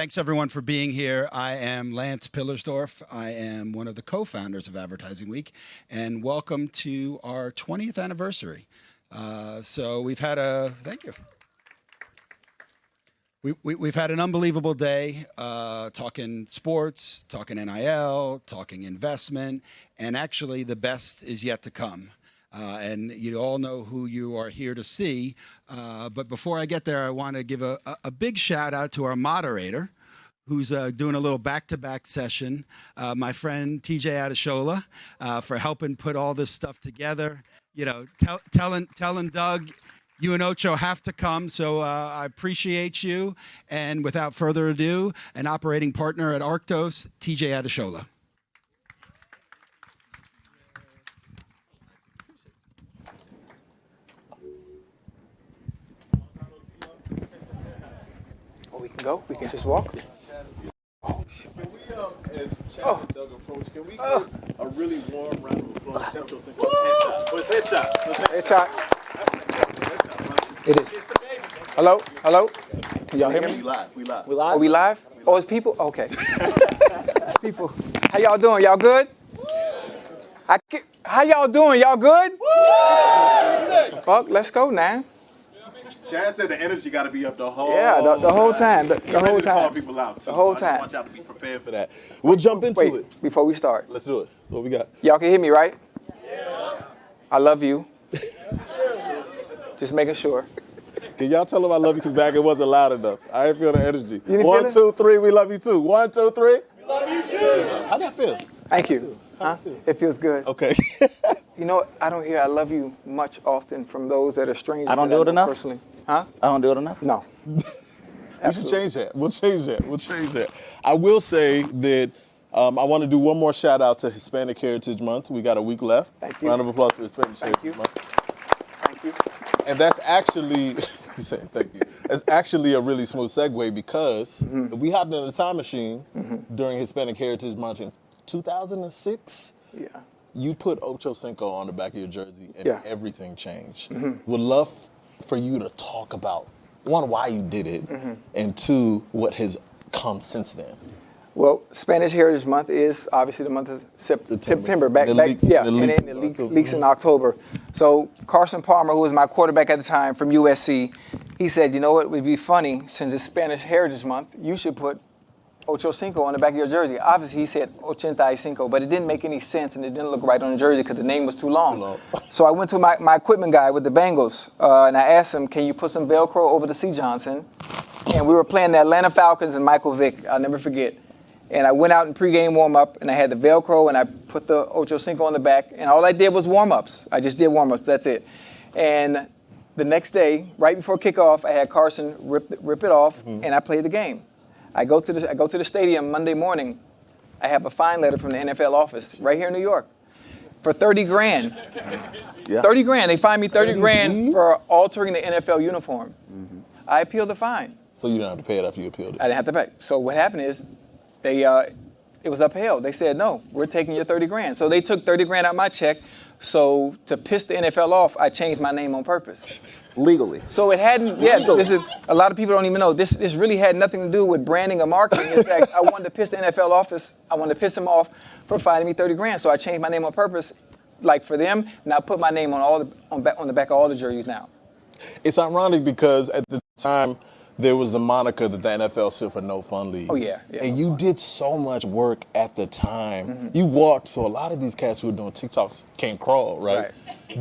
Thanks, everyone, for being here. I am Lance Pillersdorf. I am one of the co-founders of Advertising Week, and welcome to our 20th anniversary. So we've had thank you. We've had an unbelievable day talking sports, talking NIL, talking investment, and actually the best is yet to come. And you all know who you are here to see. But before I get there, I want to give a big shout out to our moderator, who's doing a little back-to-back session, my friend TJ Adeshola, for helping put all this stuff together. You know, telling Doug, you and Ocho have to come, so I appreciate you. And without further ado, an operating partner at Arctos, TJ Adeshola. We can go. We can just walk. Oh, shit. Can we, as Chad and Doug approach, can we get a really warm round of applause to OchoCinco headshot? Well, it's headshot. Headshot. It is. Hello? Hello? Can y'all hear me? We live. We live? Oh, we live? Oh, it's people? Okay. It's people. How y'all doing? Y'all good? How y'all doing? Y'all good? Fuck, let's go now. Chad said the energy got to be up the whole the whole time. The whole to call time. people out, too. The whole I time. just want y'all to be prepared for that. We'll jump into Wait, it. before we start. Let's do it. What we got? Y'all can hear me, right? Yeah. I love you. Just making sure. Can y'all tell them I love you too back? It wasn't loud enough. I didn't feel the energy. You didn't 1, feel it? 2, 3, we love you too. 1, 2, 3. We love you too. How'd that feel? Thank you. Huh? It feels good. Okay. You know, I don't hear I love you much often from those that are strangers. I don't that do it know enough? Personally. Huh? I don't do it enough? No. We should change that. We'll change that. I will say that I want to do one more shout out to Hispanic Heritage Month. We got a week left. Thank you. Round of applause for Hispanic Thank Heritage you. Month. Thank you. And that's actually, he's saying thank you. That's actually a really smooth segue because if we hopped in a time machine during Hispanic Heritage Month in 2006, Yeah. you put OchoCinco on the back of your jersey and Yeah. everything changed. Would love for you to talk about, one, why you did it, and two, what has come since then. Well, Spanish Heritage Month is obviously the month of September. And it leaks leaks in October. So Carson Palmer, who was my quarterback at the time from USC, he said, you know what would be funny, since it's Spanish Heritage Month, you should put OchoCinco on the back of your jersey. Obviously, he said 85, but it didn't make any sense and it didn't look right on the jersey because the name was too long. So I went to my equipment guy with the Bengals and I asked him, can you put some Velcro over the C. Johnson? And we were playing the Atlanta Falcons and Michael Vick, I'll never forget. And I went out in pregame warm-up and I had the Velcro and I put the OchoCinco on the back and all I did was warm-ups. I just did warm-ups, that's it. And the next day, right before kickoff, I had Carson rip it off and I played the game. I go to the stadium Monday morning. I have a fine letter from the NFL office right here in New York for 30 grand. Yeah. 30 grand. They fined me 30 grand for altering the NFL uniform. I appealed the fine. So you didn't have to pay it after you appealed it? I didn't have to pay. So what happened is it was upheld. They said, no, we're taking your 30 grand. So they took 30 grand out my check. So to piss the NFL off, I changed my name on purpose. Legally. So it hadn't, this is, a lot of people don't even know, this really had nothing to do with branding or marketing. In fact, I wanted to piss the NFL office, I wanted to piss them off for fining me 30 grand. So I changed my name on purpose, like for them, and I put my name on the back of all the jerseys now. It's ironic because at the time, there was the moniker that the NFL stood for No Fun League. Oh, yeah. And you did so much work at the time. You walked, so a lot of these cats who were doing TikToks can't crawl, right?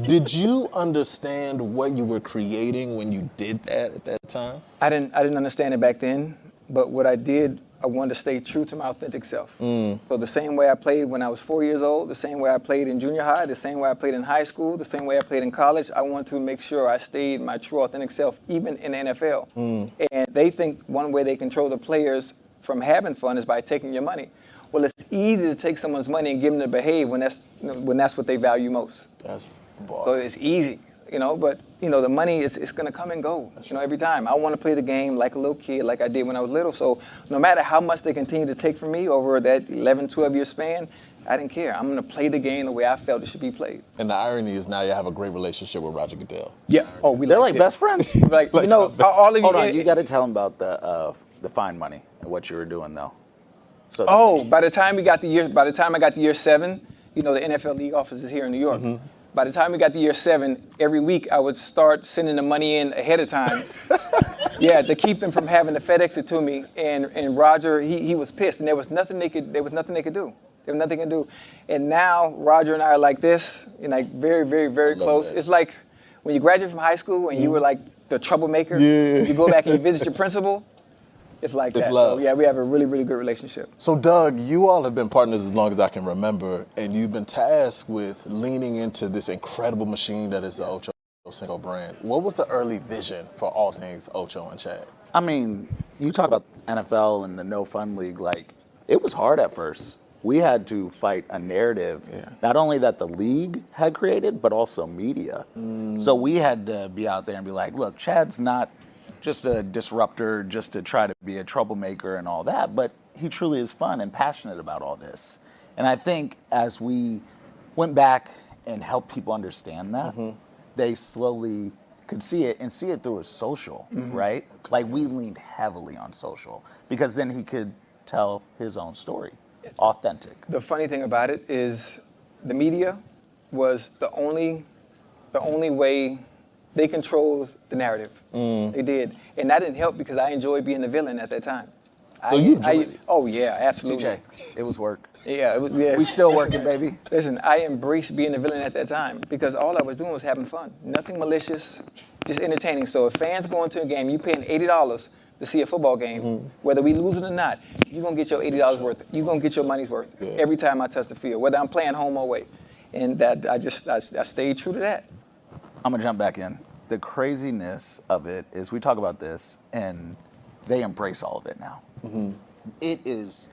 Did you understand what you were creating when you did that at that time? I didn't understand it back then, but what I did, I wanted to stay true to my authentic self. So the same way I played when I was 4 years old, the same way I played in junior high, the same way I played in high school, the same way I played in college, I wanted to make sure I stayed my true authentic self, even in the NFL. And they think one way they control the players from having fun is by taking your money. Well, it's easy to take someone's money and get them to behave when that's what they value most. That's So it's easy. But the money is going to come and go, every time. I want to play the game like a little kid, like I did when I was little. So no matter how much they continue to take from me over that 11, 12-year span, I didn't care. I'm going to play the game the way I felt it should be played. And the irony is now you have a great relationship with Roger Goodell. Yeah. They're like best friends. All of you. Hold on, you got to tell them about the the fine money and what you were doing though. So By the time I got to year 7, the NFL league office is here in New York. By the time we got to year 7, every week I would start sending the money in ahead of time. Yeah, to keep them from having to FedEx it to me. And Roger, he was pissed, and there was nothing they could do. There was nothing they could do. And now Roger and I are like this, and like very, very, very close. That. It's like when you graduate from high school and you were like the troublemaker. Yeah. You go back and you visit your principal. It's like that. Love. So yeah, we have a really, really good relationship. So Doug, you all have been partners as long as I can remember, and you've been tasked with leaning into this incredible machine that is the OchoCinco brand. What was the early vision for all things Ocho and Chad? I mean, you talk about NFL and the No Fun League, like, it was hard at first. We had to fight a narrative, not only that the league had created, but also media. So we had to be out there and be like, look, Chad's not just a disruptor, just to try to be a troublemaker and all that, but he truly is fun and passionate about all this. And I think as we went back and helped people understand that, they slowly could see it and see it through a social, right? Like we leaned heavily on social because then he could tell his own story, authentic. The funny thing about it is the media was the only way they controlled the narrative. They did. And that didn't help because I enjoyed being the villain at that time. So you enjoyed it? Oh, yeah, absolutely. TJ, it was work. Yeah, it was. Yeah. We still working, baby. Listen, I embraced being the villain at that time because all I was doing was having fun. Nothing malicious, just entertaining. So if fans go into a game, you paying $80 to see a football game, whether we lose it or not, you're going to get your $80 worth. You're going to get your money's worth every time I touch the field, whether I'm playing home or away. And that I stayed true to that. I'm going to jump back in. The craziness of it is we talk about this, and they embrace all of it now. It is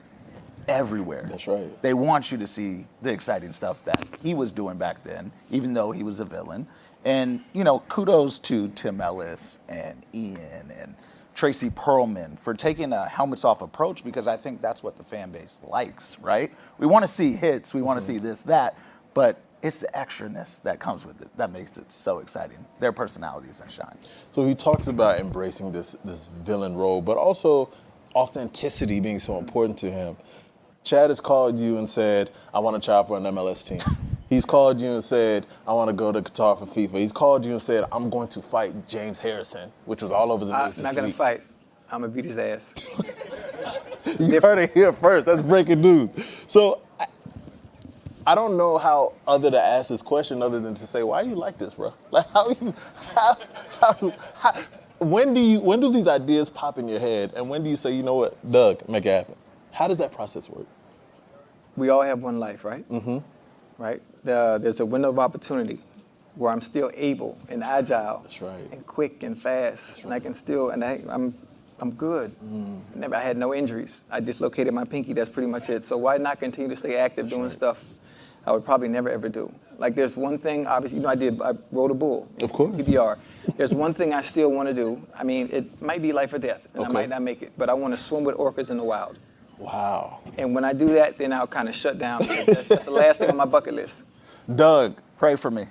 everywhere. That's right. They want you to see the exciting stuff that he was doing back then, even though he was a villain. And, kudos to Tim Ellis and Ian and Tracy Perlman for taking a helmets off approach because I think that's what the fan base likes, right? We want to see hits, we want to see this, that, but it's the extraness that comes with it that makes it so exciting. Their personalities that shine. So he talks about embracing this villain role, but also authenticity being so important to him. Chad has called you and said, I want to try for an MLS team. He's called you and said, I want to go to Qatar for FIFA. He's called you and said, I'm going to fight James Harrison, which was all over the news this week. I'm not going to fight. I'm going to beat his ass. You heard it here first. That's breaking news. So I don't know how other to ask this question other than to say, why you like this, bro? Like, when do these ideas pop in your head, and when do you say, you know what, Doug, make it happen? How does that process work? We all have one life, right? Right? There's a window of opportunity where I'm still able and agile. That's right. And quick and fast. That's right. And I can still, and I'm good. I had no injuries. I dislocated my pinky. That's pretty much it. So why not continue to stay active doing stuff I would probably never ever do? Like there's one thing, obviously, I rode a bull. Of course. PBR. There's one thing I still want to do. I mean, it might be life or death, and I might not make it, but I want to swim with orcas in the wild. Wow. And when I do that, then I'll kind of shut down. That's the last thing on my bucket list. Doug, pray for me.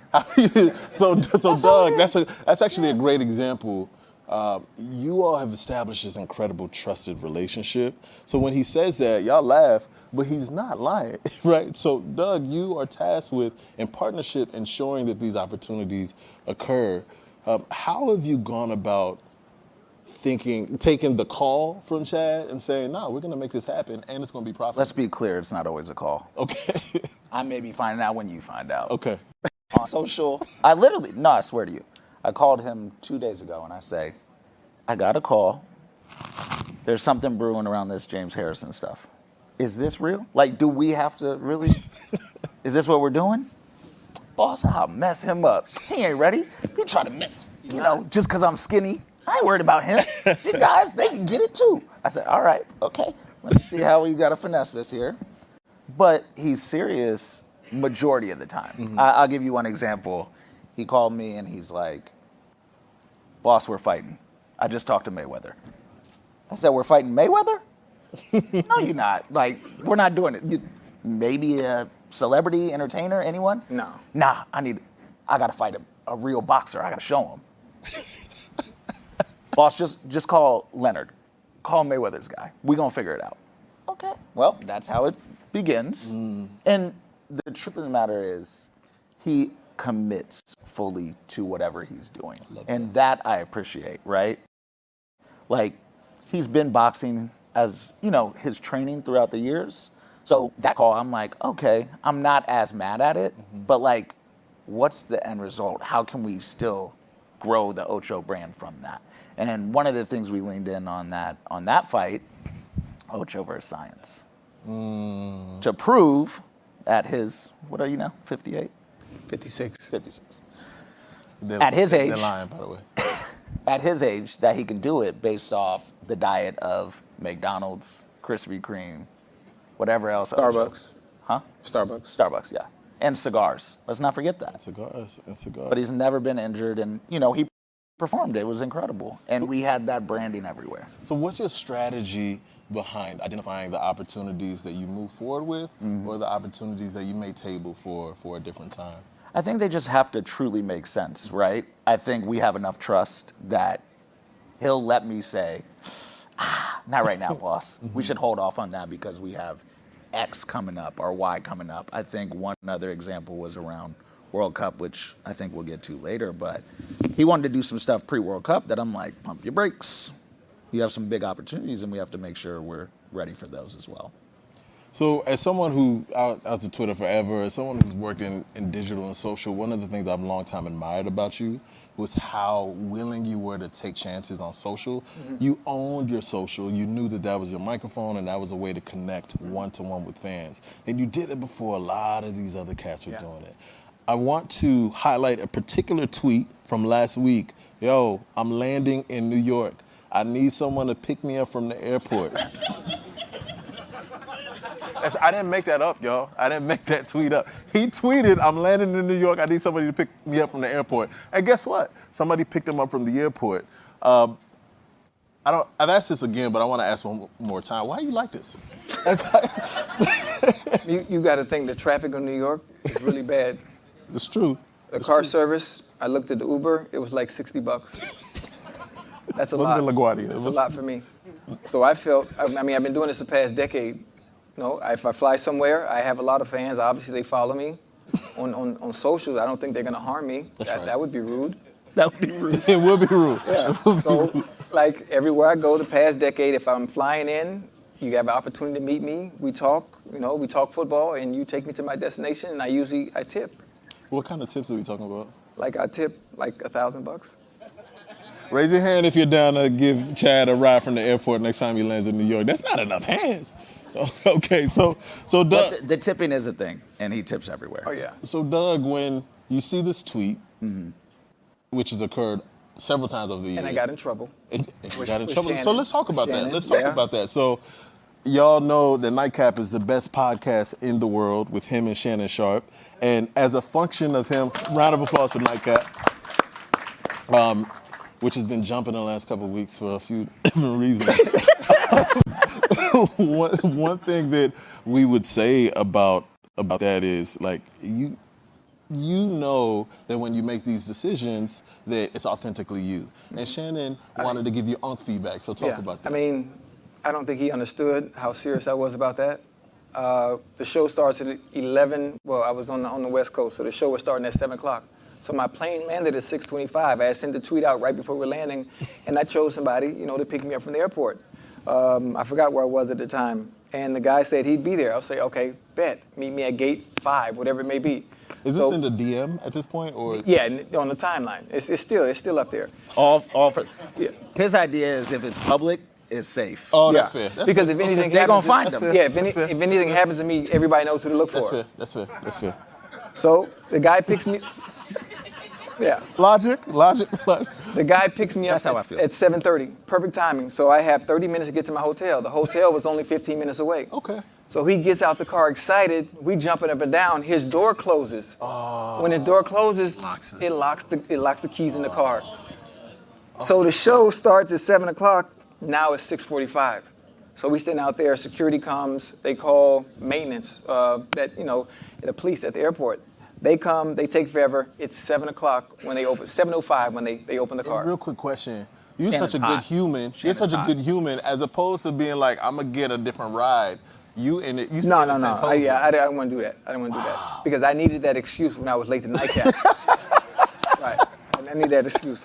so Doug, that's actually a great example. You all have established this incredible trusted relationship. So when he says that, y'all laugh, but he's not lying, right? So Doug, you are tasked with, in partnership, ensuring that these opportunities occur. How have you gone about taking the call from Chad and saying, no, we're going to make this happen and it's going to be profitable? Let's be clear, it's not always a call. Okay. I may be finding out when you find out. Okay. On social, I swear to you, I called him 2 days ago and I say, I got a call. There's something brewing around this James Harrison stuff. Is this real? Like, do we have to really, is this what we're doing? Boss, I'll mess him up. He ain't ready. He try to mess, just because I'm skinny. I ain't worried about him. You guys, they can get it too. I said, all right, okay. Let me see how we got to finesse this here. But he's serious majority of the time. I'll give you one example. He called me and he's like, boss, we're fighting. I just talked to Mayweather. I said, we're fighting Mayweather? No, you're not. Like, we're not doing it. Maybe a celebrity, entertainer, anyone? No. Nah, I got to fight a real boxer. I got to show him. Boss, just call Leonard. call Mayweather's guy. We're going to figure it out. Okay. Well, that's how it begins. And the truth of the matter is, he commits fully to whatever he's doing. And that I appreciate, right? Like, he's been boxing as, his training throughout the years. So that call, I'm like, okay, I'm not as mad at it, but like, what's the end result? How can we still grow the Ocho brand from that? And one of the things we leaned in on that fight, Ocho versus Science, to prove at his, what are you now, 58? 56. 56. At his age, they're lying, by the way. at his age, that he can do it based off the diet of McDonald's, Krispy Kreme, whatever else. Starbucks. Huh? Starbucks, yeah. And cigars. Let's not forget that. Cigars. But he's never been injured, and, he performed. It was incredible. And we had that branding everywhere. So what's your strategy behind identifying the opportunities that you move forward with or the opportunities that you may table for a different time? I think they just have to truly make sense, right? I think we have enough trust that he'll let me say, not right now, boss. We should hold off on that because we have X coming up or Y coming up. I think one other example was around World Cup, which I think we'll get to later, but he wanted to do some stuff pre-World Cup that I'm like, pump your brakes. You have some big opportunities, and we have to make sure we're ready for those as well. So as someone who, out to Twitter forever, as someone who's worked in digital and social, one of the things I've long time admired about you was how willing you were to take chances on social. You owned your social. You knew that was your microphone and that was a way to connect one-to-one with fans. And you did it before a lot of these other cats were doing it. I want to highlight a particular tweet from last week. Yo, I'm landing in New York. I need someone to pick me up from the airport. I didn't make that up, y'all. I didn't make that tweet up. He tweeted, I'm landing in New York. I need somebody to pick me up from the airport. And guess what? Somebody picked him up from the airport. I've asked this again, but I want to ask one more time. Why you like this? You got to think the traffic in New York is really bad. It's true. The car service, I looked at the Uber, it was like $60. That's a lot. LaGuardia. That's a lot for me. So I felt, I've been doing this the past decade. If I fly somewhere, I have a lot of fans. Obviously, they follow me on socials. I don't think they're going to harm me. That would be rude. That would be rude. It would be rude. Yeah. So, like, everywhere I go the past decade, if I'm flying in, you have an opportunity to meet me. We talk, we talk football, and you take me to my destination, and I tip. What kind of tips are we talking about? Like, I tip like $1,000. Raise your hand if you're down to give Chad a ride from the airport next time he lands in New York. That's not enough hands. Okay, so Doug. But the tipping is a thing, and he tips everywhere. Oh, yeah. So, Doug, when you see this tweet, which has occurred several times over the years. And I got in trouble. And you got in with trouble. Shannon. So let's talk about that. Shannon, Let's talk about that. So, y'all know that Nightcap is the best podcast in the world with him and Shannon Sharp. And as a function of him, round of applause for Nightcap, which has been jumping the last couple of weeks for a few different reasons. One thing that we would say about that is, like, you know that when you make these decisions that it's authentically you. And Shannon wanted to give you feedback, so talk about that. I don't think he understood how serious I was about that. The show starts at 11. Well, I was on the West Coast, so the show was starting at 7 o'clock. So my plane landed at 6:25. I had sent the tweet out right before we were landing, and I chose somebody, to pick me up from the airport. I forgot where I was at the time. And the guy said he'd be there. I'll say, okay, bet. Meet me at gate 5, whatever it may be. Is this in the DM at this point, or? Yeah, on the timeline. It's still up there. All for his idea is if it's public, it's safe. Oh, that's fair. Because if anything they're gonna happens, find them. Yeah, if anything happens to me, everybody knows who to look for. That's fair. So the guy picks me. Yeah. Logic. The guy picks me up That's how I feel. at 7:30. Perfect timing. So I have 30 minutes to get to my hotel. The hotel was only 15 minutes away. Okay. So he gets out the car excited. We jumping up and down. His door closes. Oh. When his door closes, it locks the keys in the car. So the show starts at 7 o'clock. Now it's 6:45. So we sitting out there. Security comes. They call maintenance. The police at the airport. They come, they take forever. It's 7 o'clock when they open, 7:05 when they open the car. Real quick question. You're And such it's a good hot. human. You're Shannon's such a hot. good human, as opposed to being like, I'm gonna get a different ride. You in it. You No, stand no, ten no. toes I with it. didn't want to do that. I didn't want to do that because I needed that excuse when I was late to nightcap. Right. I need that excuse.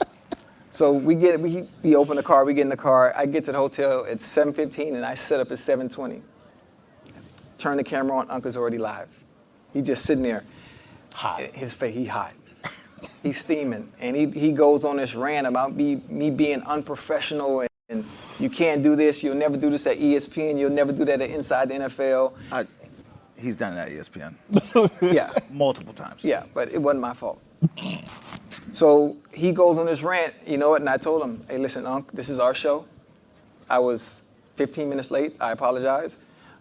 So we open the car. We get in the car. I get to the hotel at 7:15 and I set up at 7:20. Turn the camera on. Uncle's already live. He's just sitting there. Hot. His face, he hot. He's steaming, and he goes on this rant about me being unprofessional and you can't do this. You'll never do this at ESPN. You'll never do that at Inside the NFL. He's done it at ESPN Yeah, multiple times. yeah, but it wasn't my fault. So he goes on this rant, you know what? And I told him, hey, listen, Unc, this is our show. I was 15 minutes late. I apologize.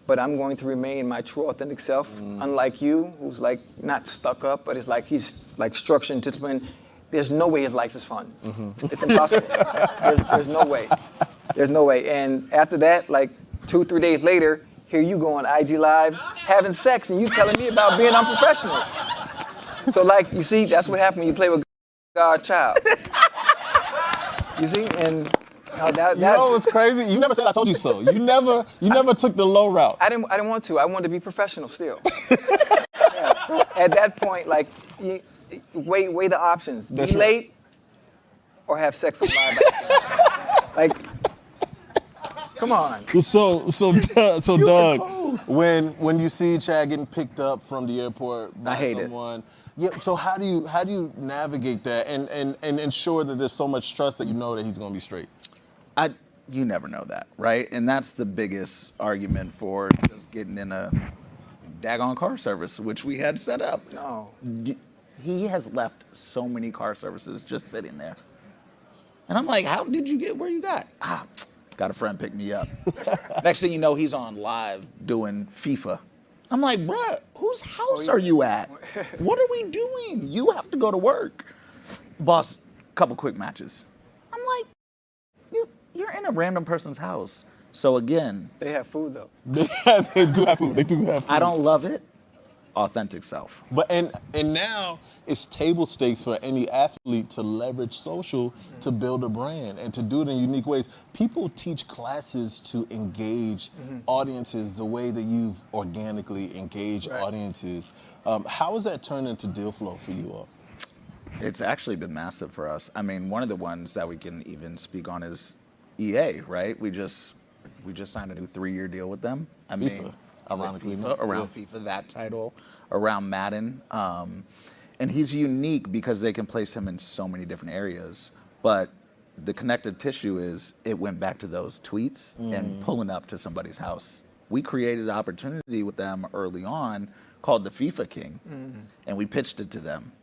But I'm going to remain my true, authentic self. Unlike you, who's like not stuck up, but it's like he's like structured and disciplined. There's no way his life is fun. It's impossible. There's no way. There's no way. And after that, like 2-3 days later, here you go on IG Live having sex and you telling me about being unprofessional. So like, you see, that's what happened when you play with God's child. You see, and that You know what's crazy? You never said I told you so. You never took the low route. I didn't want to. I wanted to be professional still. Yeah, so at that point, like, weigh the options. That's Be right. late or have sex on live. Like, come on. So Doug, when you see Chad getting picked up from the airport by I hate it. someone, yeah. So how do you navigate that and ensure that there's so much trust that you know that he's going to be straight? You never know that, right? And that's the biggest argument for just getting in a daggone car service, which we had set up. No. He has left so many car services just sitting there. And I'm like, how did you get where you got? Got a friend pick me up. Next thing you know, he's on live doing FIFA. I'm like, bruh, whose house are you at? What are we doing? You have to go to work. Boss, couple quick matches. I'm like, you're in a random person's house. So again, They have food, though. They do have food. They do have food. I don't love it. Authentic self. But and now it's table stakes for any athlete to leverage social to build a brand and to do it in unique ways. People teach classes to engage audiences the way that you've organically engaged audiences. How has that turned into deal flow for you all? It's actually been massive for us. I mean, one of the ones that we can even speak on is EA, right? We just signed a new 3-year deal with them. I mean, ironically, around FIFA, that title, around Madden. And he's unique because they can place him in so many different areas. But the connective tissue is it went back to those tweets and pulling up to somebody's house. We created an opportunity with them early on called the FIFA King, and we pitched it to them,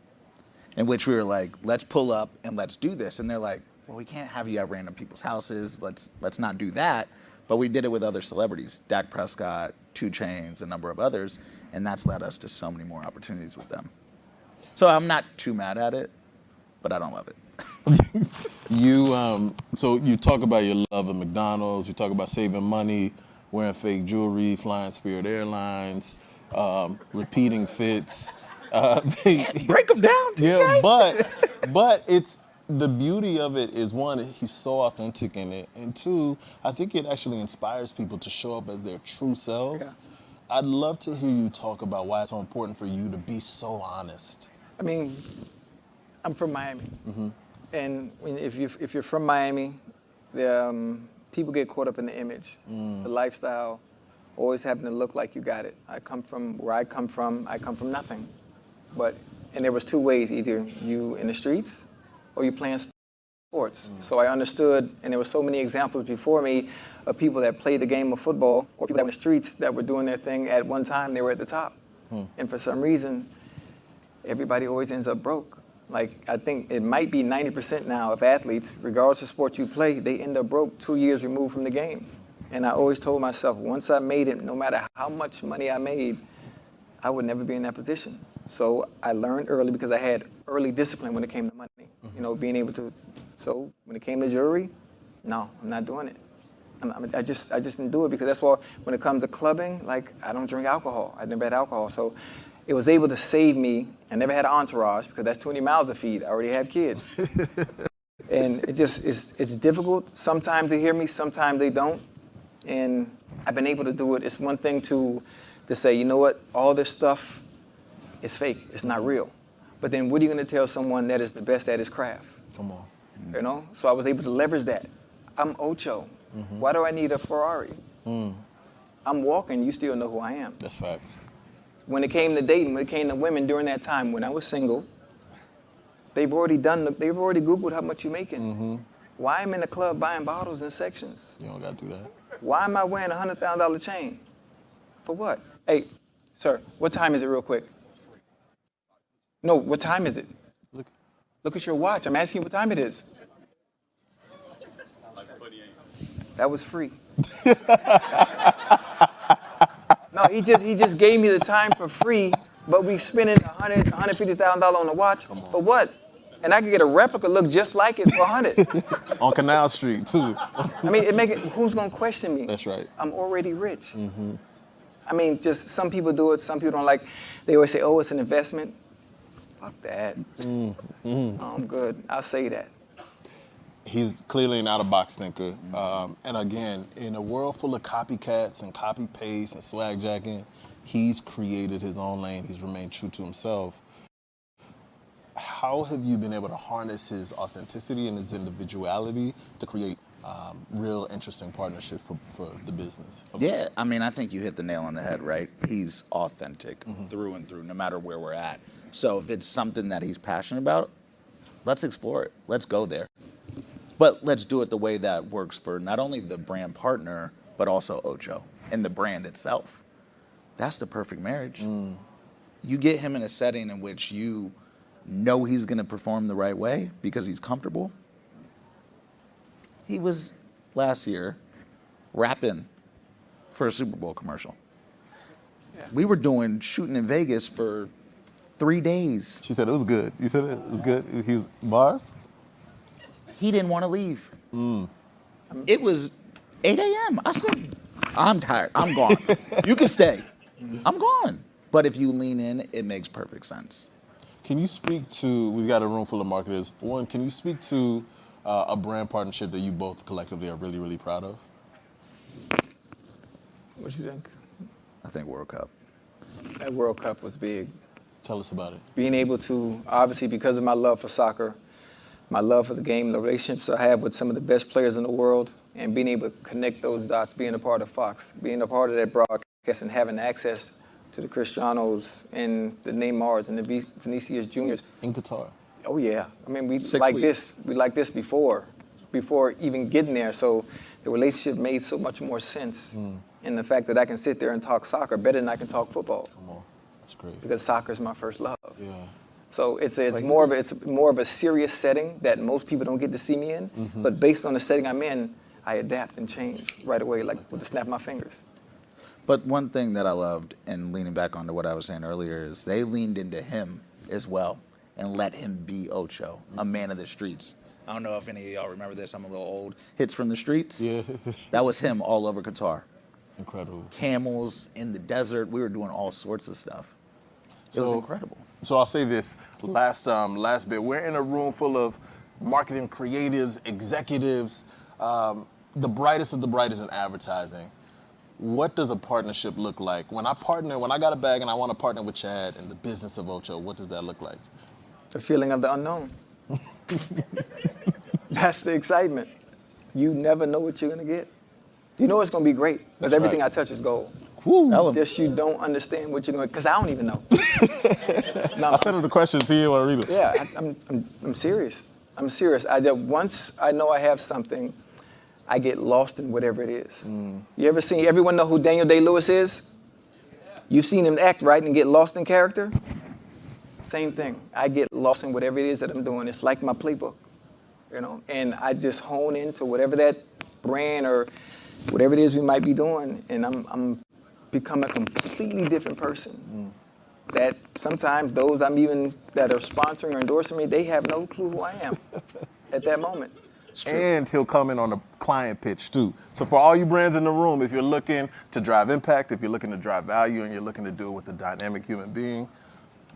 in which we were like, let's pull up and let's do this. And they're like, well, we can't have you at random people's houses. Let's not do that. But we did it with other celebrities, Dak Prescott, 2 Chainz, a number of others, and that's led us to so many more opportunities with them. So I'm not too mad at it, but I don't love it. So you talk about your love of McDonald's, you talk about saving money, wearing fake jewelry, flying Spirit Airlines, repeating fits. Break them down, TJ. Yeah, but it's the beauty of it is, one, he's so authentic in it, and two, I think it actually inspires people to show up as their true selves. Yeah. I'd love to hear you talk about why it's so important for you to be so honest. I mean, I'm from Miami. And if you're from Miami, people get caught up in the image, the lifestyle, always having to look like you got it. I come from nothing. And there was 2 ways, either you in the streets or you playing sports. So I understood, and there were so many examples before me of people that played the game of football or people that were in the streets that were doing their thing. At one time, they were at the top. And for some reason, everybody always ends up broke. Like, I think it might be 90% now of athletes, regardless of sport you play, they end up broke 2 years removed from the game. And I always told myself, once I made it, no matter how much money I made, I would never be in that position. So I learned early because I had early discipline when it came to money. You know, being able to. So when it came to jewelry, no, I'm not doing it. I just didn't do it because that's why when it comes to clubbing, like, I don't drink alcohol. I never had alcohol. So it was able to save me. I never had an entourage because that's 20 miles to feed. I already had kids. And it's difficult sometimes they hear me, sometimes they don't. And I've been able to do it. It's one thing to say, you know what, all this stuff is fake. It's not real. But then what are you going to tell someone that is the best at his craft? Come on. You know? So I was able to leverage that. I'm Ocho. Why do I need a Ferrari? I'm walking. You still know who I am. That's facts. When it came to dating, when it came to women during that time, when I was single, they've already Googled how much you're making. Why am I in the club buying bottles in sections? You don't got to do that. Why am I wearing a $100,000 chain? For what? Hey, sir, what time is it real quick? No, what time is it? Look at your watch. I'm asking you what time it is. That was free. No, he just gave me the time for free, but we spending $150,000 on the watch. For what? And I could get a replica look just like it for $100. On Canal Street, too. I mean, who's gonna question me? That's right. I'm already rich. I mean, just some people do it, some people don't like. They always say, oh, it's an investment. Fuck that. I'm good. I'll say that. He's clearly an out-of-box thinker. And again, in a world full of copycats and copy-paste and swag-jacking, he's created his own lane. He's remained true to himself. How have you been able to harness his authenticity and his individuality to create real interesting partnerships for the business? Yeah, I mean, I think you hit the nail on the head, right? He's authentic through and through, no matter where we're at. So if it's something that he's passionate about, let's explore it. Let's go there. But let's do it the way that works for not only the brand partner, but also Ocho and the brand itself. That's the perfect marriage. You get him in a setting in which you know he's going to perform the right way because he's comfortable. He was last year rapping for a Super Bowl commercial. Yeah. We were shooting in Vegas for 3 days. She said it was good. You said it was good? He was bars? He didn't want to leave. It was 8 a.m. I said, I'm tired. I'm gone. You can stay. I'm gone. But if you lean in, it makes perfect sense. Can you speak to, we've got a room full of marketers. One, can you speak to a brand partnership that you both collectively are really, really proud of? What you think? I think World Cup. That World Cup was big. Tell us about it. Being able to, obviously because of my love for soccer, my love for the game, the relationships I have with some of the best players in the world, and being able to connect those dots, being a part of Fox, being a part of that broadcast and having access to the Cristianos and the Neymars and the Vinicius Juniors. In Qatar. Oh yeah, I mean we 6 like weeks. this. We like this before even getting there. So the relationship made so much more sense. And the fact that I can sit there and talk soccer better than I can talk football. Come on, that's great. Because soccer is my first love. Yeah. So it's more of a serious setting that most people don't get to see me in. But based on the setting I'm in, I adapt and change right away, like with the snap of my fingers. But one thing that I loved, and leaning back onto what I was saying earlier, is they leaned into him as well and let him be Ocho, a man of the streets. I don't know if any of y'all remember this. I'm a little old. Hits from the Streets. Yeah. That was him all over Qatar. Incredible. Camels in the desert. We were doing all sorts of stuff. It was incredible. So I'll say this last bit. We're in a room full of marketing creatives, executives, the brightest of the brightest in advertising. What does a partnership look like? When I got a bag and I want to partner with Chad in the business of Ocho, what does that look like? The feeling of the unknown. That's the excitement. You never know what you're gonna get. You know it's gonna be great, because everything I touch is gold. Just you don't understand what you're gonna, because I don't even know. I sent him the questions, he didn't want to read them. Yeah, I'm serious. I'm serious. Once I know I have something, I get lost in whatever it is. You ever seen, everyone know who Daniel Day-Lewis is? You've seen him act, right, and get lost in character? Same thing. I get lost in whatever it is that I'm doing. It's like my playbook, and I just hone into whatever that brand or whatever it is we might be doing, and I'm become a completely different person. That sometimes those that are sponsoring or endorsing me, they have no clue who I am at that moment. And he'll come in on a client pitch too. So for all you brands in the room, if you're looking to drive impact, if you're looking to drive value, and you're looking to do it with a dynamic human being,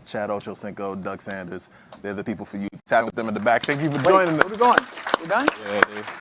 Chad OchoCinco, Doug Sanders, they're the people for you. Tap with them in the back. Thank you for joining us. Where we going? You done? Yeah, dude.